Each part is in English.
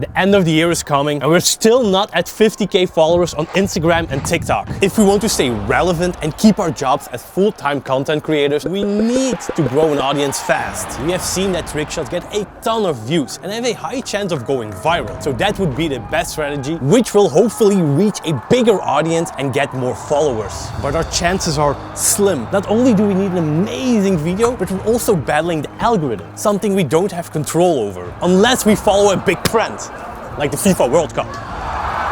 The end of the year is coming and we're still not at 50k followers on Instagram and TikTok. If we want to stay relevant and keep our jobs as full-time content creators, we need to grow an audience fast. We have seen that Trickshot get a ton of views and have a high chance of going viral. So that would be the best strategy, which will hopefully reach a bigger audience and get more followers. But our chances are slim. Not only do we need an amazing video, but we're also battling the algorithm, something we don't have control over, unless we follow a big trend, like the FIFA World Cup.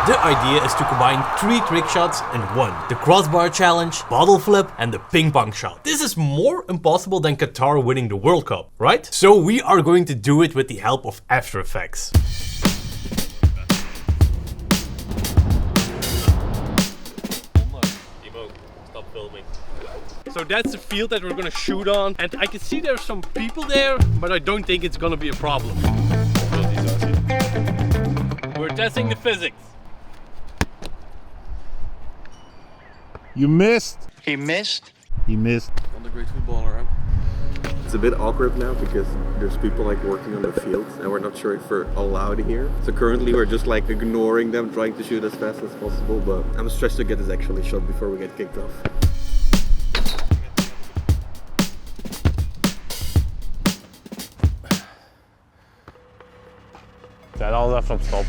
The idea is to combine 3 trick shots in one. The crossbar challenge, bottle flip, and the ping pong shot. This is more impossible than Qatar winning the World Cup, right? So we are going to do it with the help of After Effects. Stop filming. So that's the field that we're gonna shoot on, and I can see there's some people there, but I don't think it's gonna be a problem. We're testing the physics. You missed. He missed. He missed. Not a great footballer, huh? It's a bit awkward now because there's people like working on the field and we're not sure if we're allowed here. So currently we're just like ignoring them, trying to shoot as fast as possible, but I'm stressed to get this actually shot before we get kicked off. That all left from stop.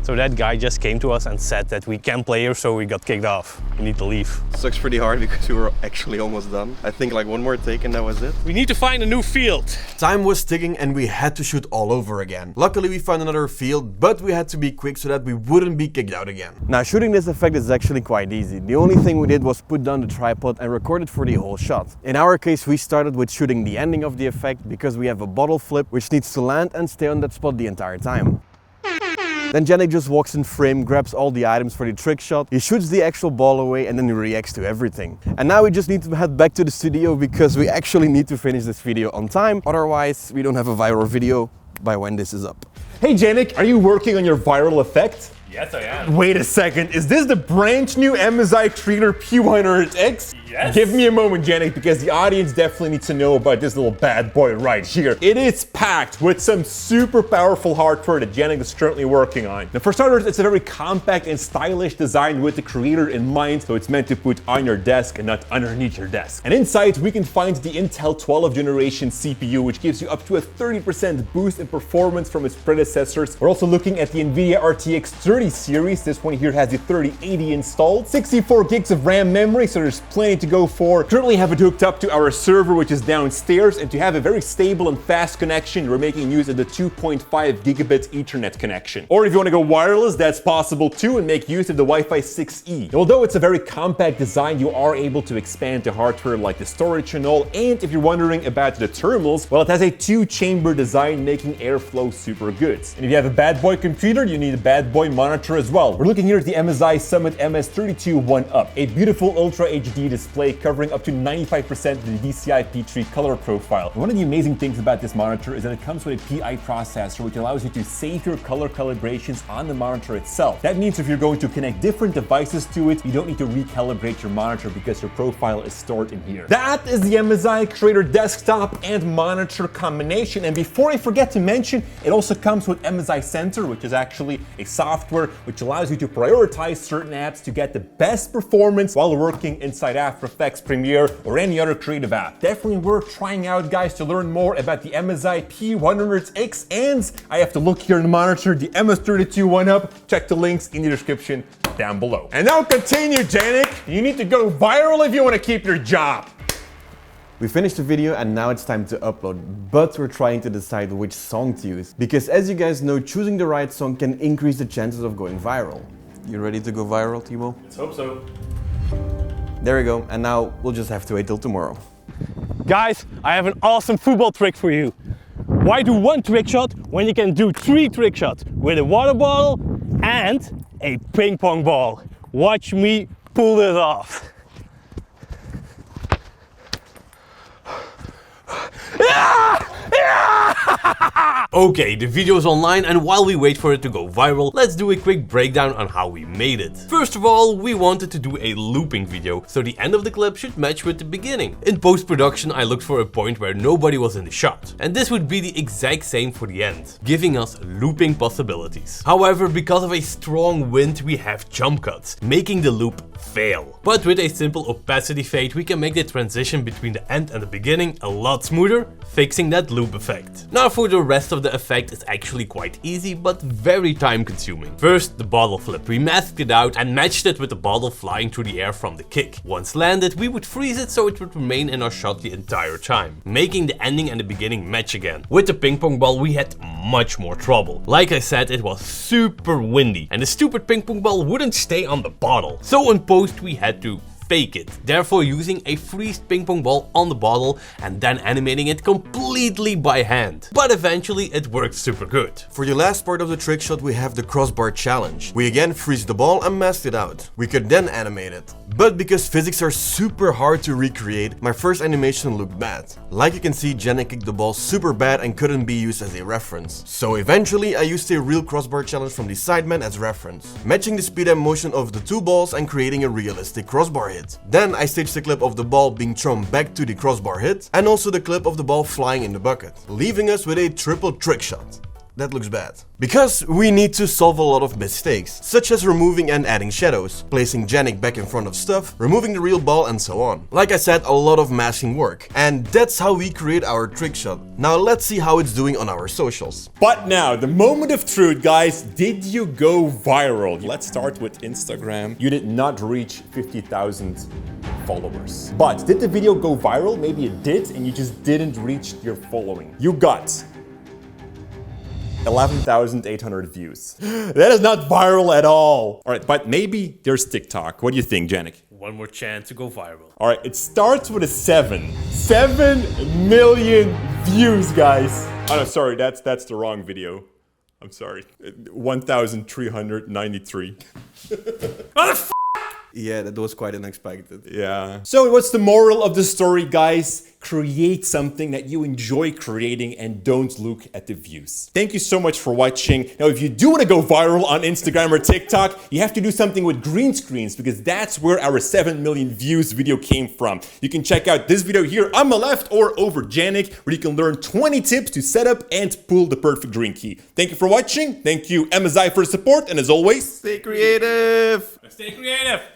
So that guy just came to us and said that we can play here, so we got kicked off. We need to leave. Sucks pretty hard because we were actually almost done. I think like one more take and that was it. We need to find a new field. Time was ticking and we had to shoot all over again. Luckily we found another field, but we had to be quick so that we wouldn't be kicked out again. Now shooting this effect is actually quite easy. The only thing we did was put down the tripod and record it for the whole shot. In our case we started with shooting the ending of the effect because we have a bottle flip which needs to land and stay on that spot the entire time. Then Janik just walks in frame, grabs all the items for the trick shot, he shoots the actual ball away and then he reacts to everything. And now we just need to head back to the studio because we actually need to finish this video on time, otherwise we don't have a viral video by when this is up. Hey Janik, are you working on your viral effect? Yes, I am. Wait a second, is this the brand new MSI Creator P100x? Yes. Give me a moment, Janik, because the audience definitely needs to know about this little bad boy right here. It is packed with some super powerful hardware that Janik is currently working on. Now for starters, it's a very compact and stylish design with the creator in mind, so it's meant to put on your desk and not underneath your desk. And inside, we can find the Intel 12th generation CPU, which gives you up to a 30% boost in performance from its predecessors. We're also looking at the NVIDIA RTX 30 series. This one here has the 3080 installed. 64 gigs of RAM memory, so there's plenty to go for. Currently have it hooked up to our server, which is downstairs, and to have a very stable and fast connection, we're making use of the 2.5 gigabit Ethernet connection. Or if you want to go wireless, that's possible too, and make use of the Wi-Fi 6E. Although it's a very compact design, you are able to expand the hardware like the storage and all, and if you're wondering about the thermals, well, it has a 2-chamber design, making airflow super good. And if you have a bad boy computer, you need a bad boy monitor as well. We're looking here at the MSI Summit MS32 1UP, a beautiful Ultra HD display covering up to 95% of the DCI P3 color profile. And one of the amazing things about this monitor is that it comes with a PI processor, which allows you to save your color calibrations on the monitor itself. That means if you're going to connect different devices to it, you don't need to recalibrate your monitor because your profile is stored in here. That is the MSI Creator desktop and monitor combination. And before I forget to mention, it also comes with MSI Center, which is actually a software which allows you to prioritize certain apps to get the best performance while working inside After Effects, Premiere, or any other creative app. Definitely worth trying out, guys, to learn more about the MSI P100x. And I have to look here in the monitor, the MS32 1UP. Check the links in the description down below. And now continue, Janik. You need to go viral if you want to keep your job. We finished the video and now it's time to upload, but we're trying to decide which song to use. Because as you guys know, choosing the right song can increase the chances of going viral. You ready to go viral, Timo? Let's hope so. There we go, and now we'll just have to wait till tomorrow. Guys, I have an awesome football trick for you. Why do 1 trick shot when you can do 3 trick shots with a water bottle and a ping pong ball? Watch me pull this off. Okay, the video is online, and while we wait for it to go viral, let's do a quick breakdown on how we made it. First of all, we wanted to do a looping video, so the end of the clip should match with the beginning. In post-production, I looked for a point where nobody was in the shot, and this would be the exact same for the end, giving us looping possibilities. However, because of a strong wind, we have jump cuts, making the loop fail. But with a simple opacity fade, we can make the transition between the end and the beginning a lot smoother, fixing that loop effect. Now for the rest of the effect, it's actually quite easy but very time consuming. First, the bottle flip. We masked it out and matched it with the bottle flying through the air from the kick. Once landed, we would freeze it so it would remain in our shot the entire time, making the ending and the beginning match again. With the ping pong ball, we had much more trouble. Like I said, it was super windy and the stupid ping pong ball wouldn't stay on the bottle. So in post, we had to fake it, therefore using a freezed ping pong ball on the bottle and then animating it completely by hand. But eventually it worked super good. For the last part of the trick shot, we have the crossbar challenge. We again freeze the ball and masked it out. We could then animate it. But because physics are super hard to recreate, my first animation looked bad. Like you can see, Jenny kicked the ball super bad and couldn't be used as a reference. So eventually I used a real crossbar challenge from the Sideman as reference, matching the speed and motion of the two balls and creating a realistic crossbar hit. Then I staged the clip of the ball being thrown back to the crossbar hit and also the clip of the ball flying in the bucket, leaving us with a triple trick shot. That looks bad. Because we need to solve a lot of mistakes, such as removing and adding shadows, placing Janik back in front of stuff, removing the real ball and so on. Like I said, a lot of masking work. And that's how we create our trick shot. Now let's see how it's doing on our socials. But now, the moment of truth, guys. Did you go viral? Let's start with Instagram. You did not reach 50,000 followers. But did the video go viral? Maybe it did, and you just didn't reach your following. You got 11,800 views. That is not viral at all. All right, but maybe there's TikTok. What do you think, Janik? One more chance to go viral. All right, it starts with a 7. 7 million views, guys. Oh no, sorry, that's the wrong video. I'm sorry. 1,393. Yeah, that was quite unexpected. Yeah. So what's the moral of the story, guys? Create something that you enjoy creating and don't look at the views. Thank you so much for watching. Now, if you do want to go viral on Instagram or TikTok, you have to do something with green screens because that's where our 7 million views video came from. You can check out this video here on my left or over Janik, where you can learn 20 tips to set up and pull the perfect green key. Thank you for watching. Thank you, MSI, for the support. And as always, Stay creative! Stay creative!